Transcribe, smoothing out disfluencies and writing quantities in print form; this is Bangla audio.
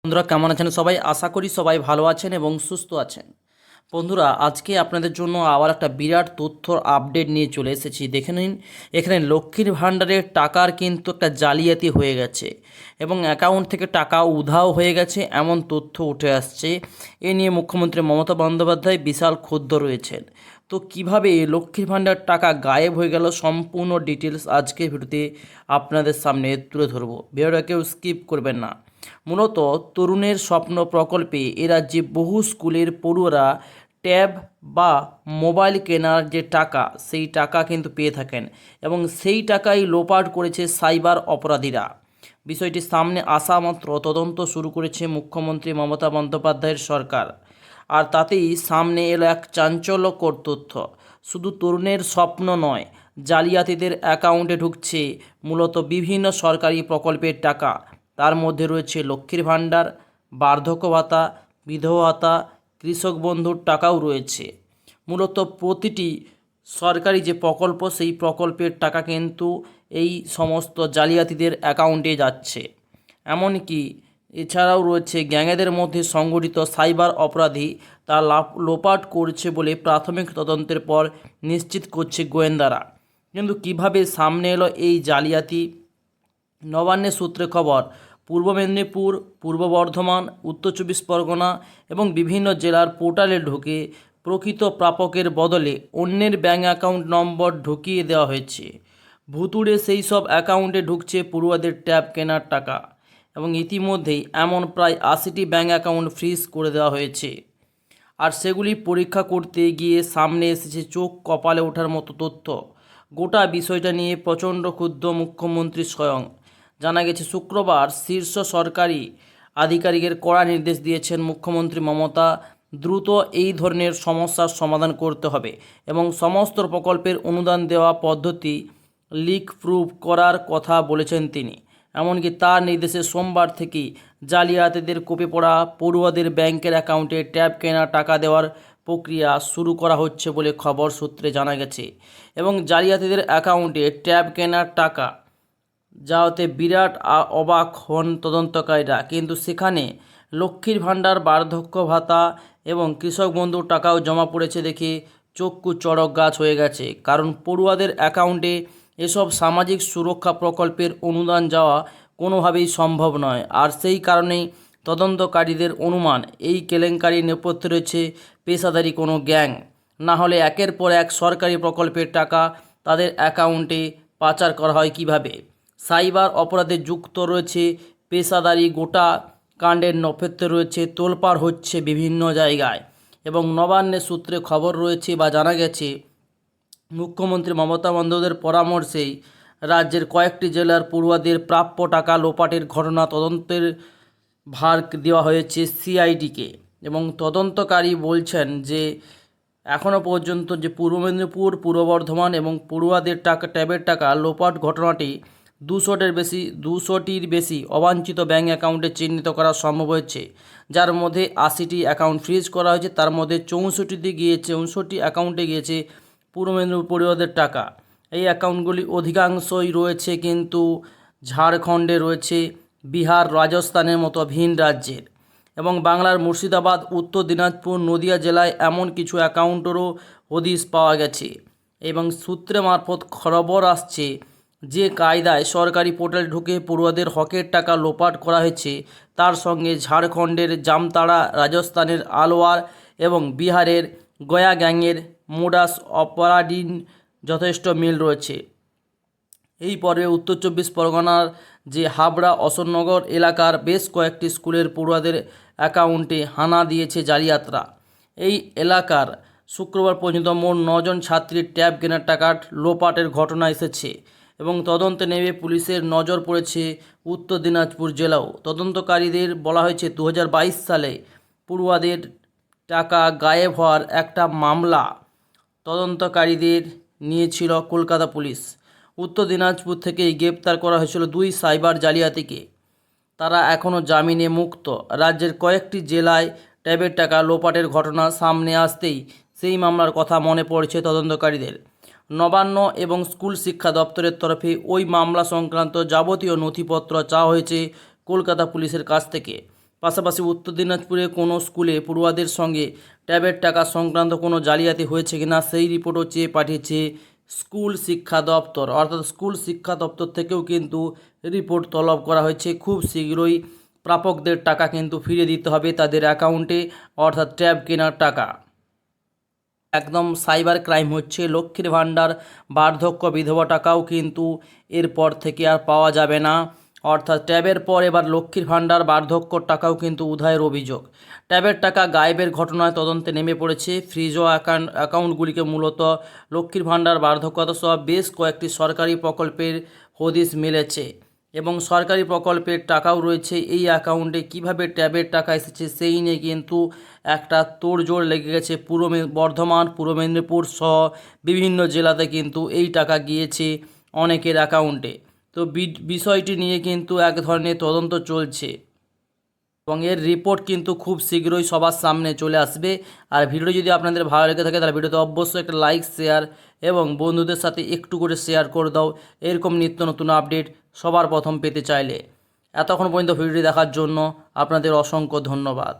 বন্ধুরা কেমন আছেন সবাই? আশা করি সবাই ভালো আছেন এবং সুস্থ আছেন। বন্ধুরা আজকে আপনাদের জন্য আবার একটা বিরাট তথ্যর আপডেট নিয়ে চলে এসেছি। দেখে নিন, এখানে লক্ষ্মীর ভাণ্ডারের টাকার কিন্তু একটা জালিয়াতি হয়ে গেছে এবং অ্যাকাউন্ট থেকে টাকা উধাও হয়ে গেছে এমন তথ্য উঠে আসছে। এ নিয়ে মুখ্যমন্ত্রী মমতা বন্দ্যোপাধ্যায় বিশাল ক্ষুব্ধ রয়েছেন। তো কিভাবে লক্ষ্মীর ভাণ্ডার টাকা গায়েব হয়ে গেল, সম্পূর্ণ ডিটেলস আজকে ভিডিওতে আপনাদের সামনে তুলে ধরবো। ভিডিওটা কেউ স্কিপ করবেন না। মূলত তরুণের স্বপ্ন প্রকল্পে এ রাজ্যে বহু স্কুলের পড়ুয়ারা ট্যাব বা মোবাইল কেনার যে টাকা, সেই টাকা কিন্তু পেয়ে থাকেন এবং সেই টাকাই লোপাট করেছে সাইবার অপরাধীরা। বিষয়টি সামনে আসা মাত্র তদন্ত শুরু করেছে মুখ্যমন্ত্রী মমতা বন্দ্যোপাধ্যায়ের সরকার। আর তাতেই সামনে এলো এক চাঞ্চল্যকর তথ্য। শুধু তরুণের স্বপ্ন নয়, জালিয়াতিদের অ্যাকাউন্টে ঢুকছে মূলত বিভিন্ন সরকারি প্রকল্পের টাকা। তার মধ্যে রয়েছে লক্ষ্মীর ভাণ্ডার, বার্ধক্য ভাতা, বিধবা ভাতা, কৃষক বন্ধুর টাকাও রয়েছে। মূলত প্রতিটি সরকারি যে প্রকল্প, সেই প্রকল্পের টাকা কিন্তু এই সমস্ত জালিয়াতিদের অ্যাকাউন্টে যাচ্ছে। এমনকি এছাড়াও রয়েছে গ্যাংয়েদের মধ্যে সংগঠিত সাইবার অপরাধী, তা লোপাট করছে বলে প্রাথমিক তদন্তের পর নিশ্চিত করছে গোয়েন্দারা। কিন্তু কিভাবে সামনে এলো এই জালিয়াতি? নবান্নের সূত্রে খবর, পূর্ব মেদিনীপুর, পূর্ব বর্ধমান, উত্তর চব্বিশ পরগনা এবং বিভিন্ন জেলার পোর্টালে ঢুকে প্রকৃত প্রাপকের বদলে অন্যের ব্যাঙ্ক অ্যাকাউন্ট নম্বর ঢুকিয়ে দেওয়া হয়েছে। ভুতুড়ে সেই সব অ্যাকাউন্টে ঢুকছে পড়ুয়াদের ট্যাব কেনার টাকা এবং ইতিমধ্যেই এমন প্রায় ৮০টি ব্যাঙ্ক অ্যাকাউন্ট ফ্রিজ করে দেওয়া হয়েছে। আর সেগুলি পরীক্ষা করতে গিয়ে সামনে এসেছে চোখ কপালে ওঠার মতো তথ্য। গোটা বিষয়টা নিয়ে প্রচণ্ড ক্ষুব্ধ মুখ্যমন্ত্রী স্বয়ং। জানা গেছে শুক্রবার শীর্ষ সরকারি আধিকারিকের কড়া নির্দেশ দিয়েছেন মুখ্যমন্ত্রী মমতা। দ্রুত এই ধরনের সমস্যার সমাধান করতে হবে এবং সমস্ত প্রকল্পের অনুদান দেওয়া পদ্ধতি লিক প্রুফ করার কথা বলেছেন তিনি। এমনকি তার নির্দেশে সোমবার থেকেই জালিয়াতিদের কোপে পড়া পড়ুয়াদের ব্যাংকের অ্যাকাউন্টে ট্যাব কেনা টাকা দেওয়ার প্রক্রিয়া শুরু করা হচ্ছে বলে খবর সূত্রে জানা গেছে। এবং জালিয়াতিদের অ্যাকাউন্টে ট্যাব কেনার টাকা যাওয়াতে বিরাট অবাক হন তদন্তকারীরা। কিন্তু সেখানে লক্ষ্মীর ভাণ্ডার, বার্ধক্য ভাতা এবং কৃষক বন্ধুর টাকাও জমা পড়েছে দেখে চক্ষু চড়ক গাছ হয়ে গেছে। কারণ পড়ুয়াদের অ্যাকাউন্টে এসব সামাজিক সুরক্ষা প্রকল্পের অনুদান যাওয়া কোনোভাবেই সম্ভব নয়। আর সেই কারণেই তদন্তকারীদের অনুমান, এই কেলেঙ্কারির নেপথ্যে রয়েছে পেশাদারি কোনো গ্যাং। না হলে একের পর এক সরকারি প্রকল্পের টাকা তাদের অ্যাকাউন্টে পাচার করা হয় কিভাবে? সাইবার অপরাধে যুক্ত রয়েছে পেশাদারি গোটা কাণ্ডের নেপথ্যে রয়েছে তোলপাড় হচ্ছে বিভিন্ন জায়গায়। এবং নবান্নের সূত্রে খবর রয়েছে বা জানা গেছে, মুখ্যমন্ত্রী মমতা বন্দ্যোপাধ্যায়ের পরামর্শেই রাজ্যের কয়েকটি জেলার পড়ুয়াদের প্রাপ্য টাকা লোপাটের ঘটনা তদন্তের ভার দেওয়া হয়েছে সিআইডিকে। এবং তদন্তকারী বলছেন যে এখনও পর্যন্ত যে পূর্ব মেদিনীপুর, পূর্ব বর্ধমান এবং পড়ুয়াদের টাকা ট্যাবের টাকা লোপাট ঘটনাটি 200টির বেশি অবাঞ্ছিত ব্যাঙ্ক অ্যাকাউন্টে চিহ্নিত করা সম্ভব হয়েছে, যার মধ্যে 80টি অ্যাকাউন্ট ফ্রিজ করা হয়েছে। তার মধ্যে 64টি অ্যাকাউন্টে গিয়েছে পূর্ব মেদিনীপুর পড়ুয়াদের টাকা। এই অ্যাকাউন্টগুলি অধিকাংশই রয়েছে কিন্তু ঝাড়খণ্ডে রয়েছে, বিহার, রাজস্থানের মতো ভিন রাজ্যের। এবং বাংলার মুর্শিদাবাদ, উত্তর দিনাজপুর, নদিয়া জেলায় এমন কিছু অ্যাকাউন্টেরও হদিশ পাওয়া গেছে। এবং সূত্রে মারফত খবর আসছে, যে কায়দায় সরকারি পোর্টালে ঢুকে পড়ুয়াদের হকের টাকা লোপাট করা হয়েছে, তার সঙ্গে ঝাড়খণ্ডের জামতাড়া, রাজস্থানের আলওয়ার এবং বিহারের গয়া গ্যাংয়ের মোডাস অপারাডিন যথেষ্ট মিল রয়েছে। এই পর্বে উত্তর চব্বিশ পরগনার যে হাবড়া অশোকনগর এলাকার বেশ কয়েকটি স্কুলের পড়ুয়াদের অ্যাকাউন্টে হানা দিয়েছে জালিয়াতরা। এই এলাকার শুক্রবার পর্যন্ত মোট 9 জন ছাত্রীর ট্যাব কেনার টাকা লোপাটের ঘটনা এসেছে এবং তদন্তে নেমে পুলিশের নজর পড়েছে উত্তর দিনাজপুর জেলাও। তদন্তকারীদের বলা হয়েছে 2022 সালে পড়ুয়াদের টাকা গায়েব হওয়ার একটা মামলা তদন্তকারীদের নিয়েছিল কলকাতা পুলিশ। উত্তর দিনাজপুর থেকেই গ্রেপ্তার করা হয়েছিল 2 সাইবার জালিয়াতিকে। তারা এখনও জামিনে মুক্ত। রাজ্যের কয়েকটি জেলায় ট্যাবের টাকা লোপাটের ঘটনা সামনে আসতেই সেই মামলার কথা মনে পড়ছে তদন্তকারীদের। নবান্ন এবং স্কুল শিক্ষা দপ্তরের তরফে ওই মামলা সংক্রান্ত যাবতীয় নথিপত্র চাওয়া হয়েছে কলকাতা পুলিশের কাছ থেকে। পাশাপাশি উত্তর দিনাজপুরে কোনো স্কুলে পড়ুয়াদের সঙ্গে ট্যাবের টাকা সংক্রান্ত কোনো জালিয়াতি হয়েছে কিনা সেই রিপোর্টও চেয়ে পাঠিয়েছে স্কুল শিক্ষা দপ্তর। অর্থাৎ স্কুল শিক্ষা দপ্তর থেকেও কিন্তু রিপোর্ট তলব করা হয়েছে। খুব শীঘ্রই প্রাপকদের টাকা কিন্তু ফিরিয়ে দিতে হবে তাদের অ্যাকাউন্টে, অর্থাৎ ট্যাব কেনার টাকা। একদম সাইবার ক্রাইম হচ্ছে। লক্ষ্মীর ভাণ্ডার, বার্ধক্য, বিধবা টাকাও কিন্তু এরপর থেকে আর পাওয়া যাবে না। অর্থাৎ ট্যাবের পর এবার লক্ষ্মীর ভাণ্ডার, বার্ধক্য টাকাও কিন্তু উধায়ের অভিযোগ। ট্যাবের টাকা গায়েবের ঘটনায় তদন্তে নেমে পড়েছে ফ্রিজ অ্যাকাউন্টগুলিকে। মূলত লক্ষ্মীর ভাণ্ডার, বার্ধক্যতা সহ বেশ কয়েকটি সরকারি প্রকল্পের হদিশ মিলেছে এবং সরকারি প্রকল্পের টাকাও রয়েছে এই অ্যাকাউন্টে। কিভাবে ট্যাবের টাকা এসেছে সেই নিয়ে কিন্তু একটা তোড়জোড় লেগে গেছে। বর্ধমান, পূর্ব মেদিনীপুর সহ বিভিন্ন জেলাতে কিন্তু এই টাকা গিয়েছে অনেকের অ্যাকাউন্টে। তো বিষয়টি নিয়ে কিন্তু এক ধরনের তদন্ত চলছে এবং এর রিপোর্ট কিন্তু খুব শীঘ্রই সবার সামনে চলে আসবে। আর ভিডিওটি যদি আপনাদের ভালো লেগে থাকে তাহলে ভিডিওতে অবশ্যই একটা লাইক, শেয়ার এবং বন্ধুদের সাথে একটু করে শেয়ার করে দাও এরকম নিত্য নতুন আপডেট সবার প্রথম পেতে চাইলে। এতক্ষণ পর্যন্ত ভিডিওটি দেখার জন্য আপনাদের অসংখ্য ধন্যবাদ।